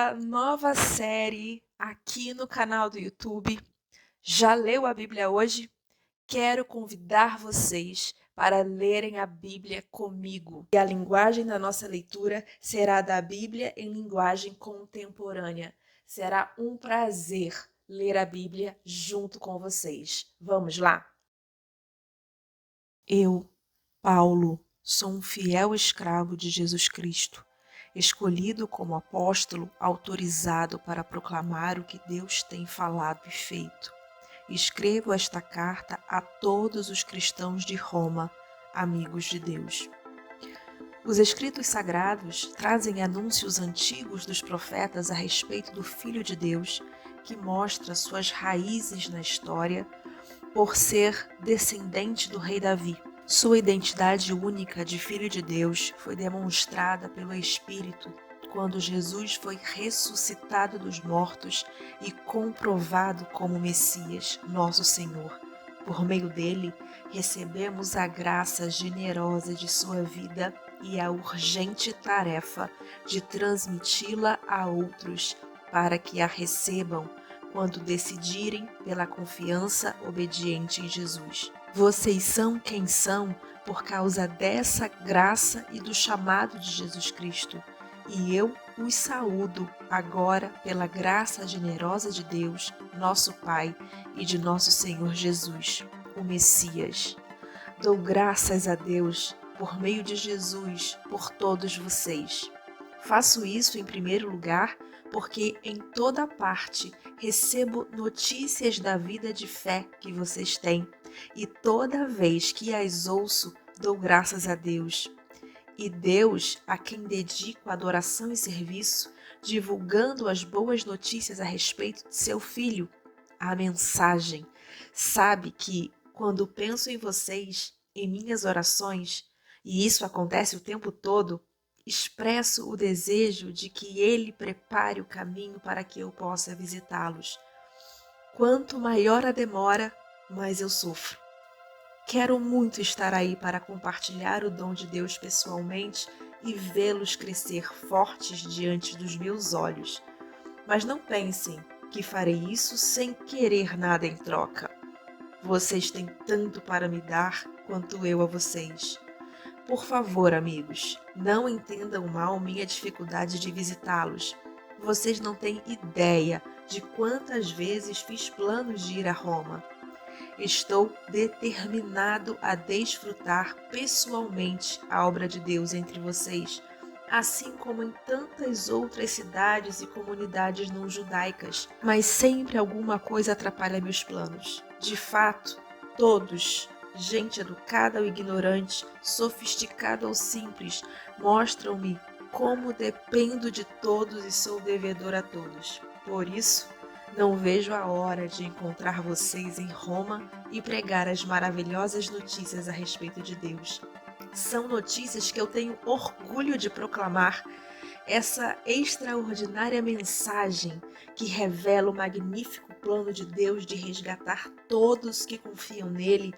nossa nova série aqui no canal do YouTube. Já leu a Bíblia hoje? Quero convidar vocês para lerem a Bíblia comigo. E a linguagem da nossa leitura será da Bíblia em linguagem contemporânea. Será um prazer ler a Bíblia junto com vocês. Vamos lá? Eu, Paulo, sou um fiel escravo de Jesus Cristo, escolhido como apóstolo, autorizado para proclamar o que Deus tem falado e feito. Escrevo esta carta a todos os cristãos de Roma, amigos de Deus. Os escritos sagrados trazem anúncios antigos dos profetas a respeito do Filho de Deus, que mostra suas raízes na história por ser descendente do rei Davi. Sua identidade única de Filho de Deus foi demonstrada pelo Espírito quando Jesus foi ressuscitado dos mortos e comprovado como Messias, nosso Senhor. Por meio dele, recebemos a graça generosa de sua vida e a urgente tarefa de transmiti-la a outros para que a recebam quando decidirem pela confiança obediente em Jesus. Vocês são quem são por causa dessa graça e do chamado de Jesus Cristo. E eu os saúdo agora pela graça generosa de Deus, nosso Pai, e de nosso Senhor Jesus, o Messias. Dou graças a Deus, por meio de Jesus, por todos vocês. Faço isso, em primeiro lugar, porque em toda parte recebo notícias da vida de fé que vocês têm, e toda vez que as ouço, dou graças a Deus. E Deus, a quem dedico adoração e serviço, divulgando as boas notícias a respeito de seu Filho, a mensagem, sabe que, quando penso em vocês, em minhas orações, e isso acontece o tempo todo, expresso o desejo de que Ele prepare o caminho para que eu possa visitá-los. Quanto maior a demora, mais eu sofro. Quero muito estar aí para compartilhar o dom de Deus pessoalmente e vê-los crescer fortes diante dos meus olhos. Mas não pensem que farei isso sem querer nada em troca. Vocês têm tanto para me dar quanto eu a vocês. Por favor, amigos, não entendam mal minha dificuldade de visitá-los. Vocês não têm ideia de quantas vezes fiz planos de ir a Roma. Estou determinado a desfrutar pessoalmente a obra de Deus entre vocês, assim como em tantas outras cidades e comunidades não judaicas, mas sempre alguma coisa atrapalha meus planos. De fato, todos, gente educada ou ignorante, sofisticada ou simples, mostram-me como dependo de todos e sou devedor a todos. Por isso, não vejo a hora de encontrar vocês em Roma e pregar as maravilhosas notícias a respeito de Deus. São notícias que eu tenho orgulho de proclamar. Essa extraordinária mensagem que revela o magnífico plano de Deus de resgatar todos que confiam nele,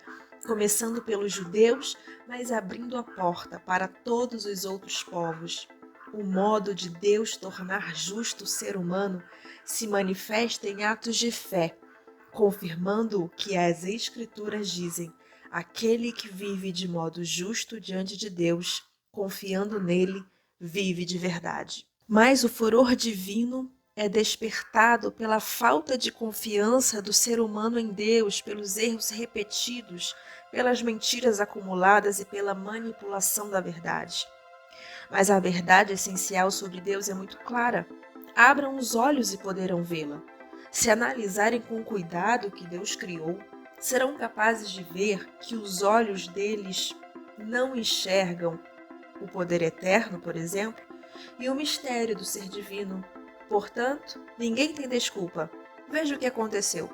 começando pelos judeus, mas abrindo a porta para todos os outros povos. O modo de Deus tornar justo o ser humano se manifesta em atos de fé, confirmando o que as Escrituras dizem: aquele que vive de modo justo diante de Deus, confiando nele, vive de verdade. Mas o furor divino é despertado pela falta de confiança do ser humano em Deus, pelos erros repetidos, pelas mentiras acumuladas e pela manipulação da verdade. Mas a verdade essencial sobre Deus é muito clara. Abram os olhos e poderão vê-la. Se analisarem com cuidado o que Deus criou, serão capazes de ver que os olhos deles não enxergam o poder eterno, por exemplo, e o mistério do ser divino. Portanto, ninguém tem desculpa. Veja o que aconteceu.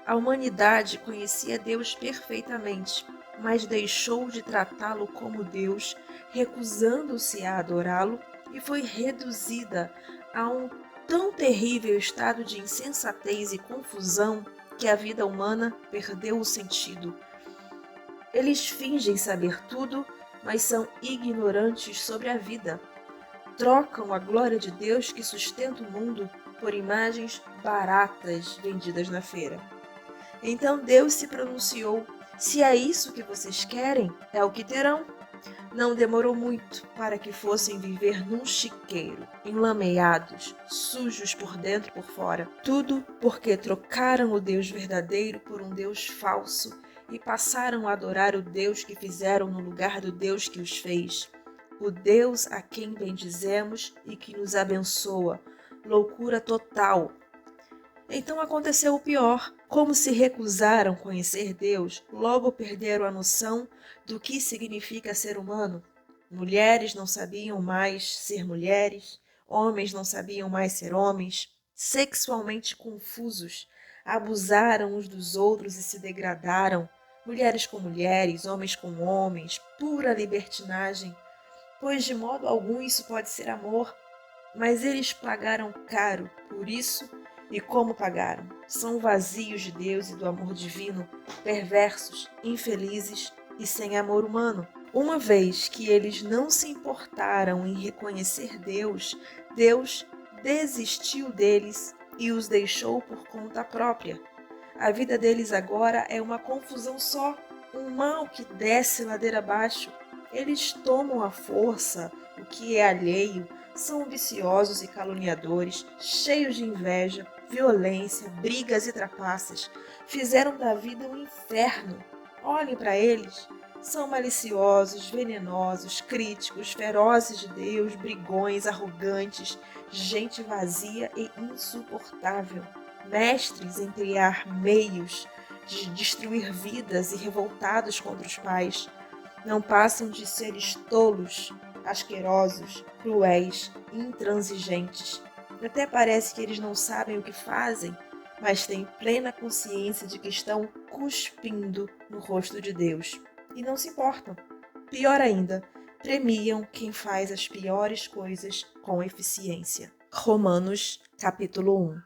A humanidade conhecia Deus perfeitamente, mas deixou de tratá-lo como Deus, recusando-se a adorá-lo, e foi reduzida a um tão terrível estado de insensatez e confusão que a vida humana perdeu o sentido. Eles fingem saber tudo, mas são ignorantes sobre a vida. trocam a glória de Deus que sustenta o mundo por imagens baratas vendidas na feira. Então Deus se pronunciou: se é isso que vocês querem, é o que terão. Não demorou muito para que fossem viver num chiqueiro, enlameados, sujos por dentro e por fora. Tudo porque trocaram o Deus verdadeiro por um Deus falso e passaram a adorar o Deus que fizeram no lugar do Deus que os fez. O Deus a quem bendizemos e que nos abençoa. Loucura total. Então aconteceu o pior. Como se recusaram conhecer Deus, logo perderam a noção do que significa ser humano. Mulheres não sabiam mais ser mulheres, homens não sabiam mais ser homens, sexualmente confusos, abusaram uns dos outros e se degradaram. Mulheres com mulheres, homens com homens, pura libertinagem, pois de modo algum isso pode ser amor. Mas eles pagaram caro por isso. E como pagaram? São vazios de Deus e do amor divino, perversos, infelizes e sem amor humano. Uma vez que eles não se importaram em reconhecer Deus, Deus desistiu deles e os deixou por conta própria. A vida deles agora é uma confusão só, um mal que desce ladeira abaixo. Eles tomam à força o que é alheio, são viciosos e caluniadores, cheios de inveja, violência, brigas e trapaças. Fizeram da vida um inferno. Olhem para eles. São maliciosos, venenosos, críticos, ferozes de Deus, brigões, arrogantes, gente vazia e insuportável. Mestres em criar meios de destruir vidas e revoltados contra os pais. Não passam de seres tolos, asquerosos, cruéis, intransigentes. Até parece que eles não sabem o que fazem, mas têm plena consciência de que estão cuspindo no rosto de Deus. E não se importam. Pior ainda, premiam quem faz as piores coisas com eficiência. Romanos, capítulo 1.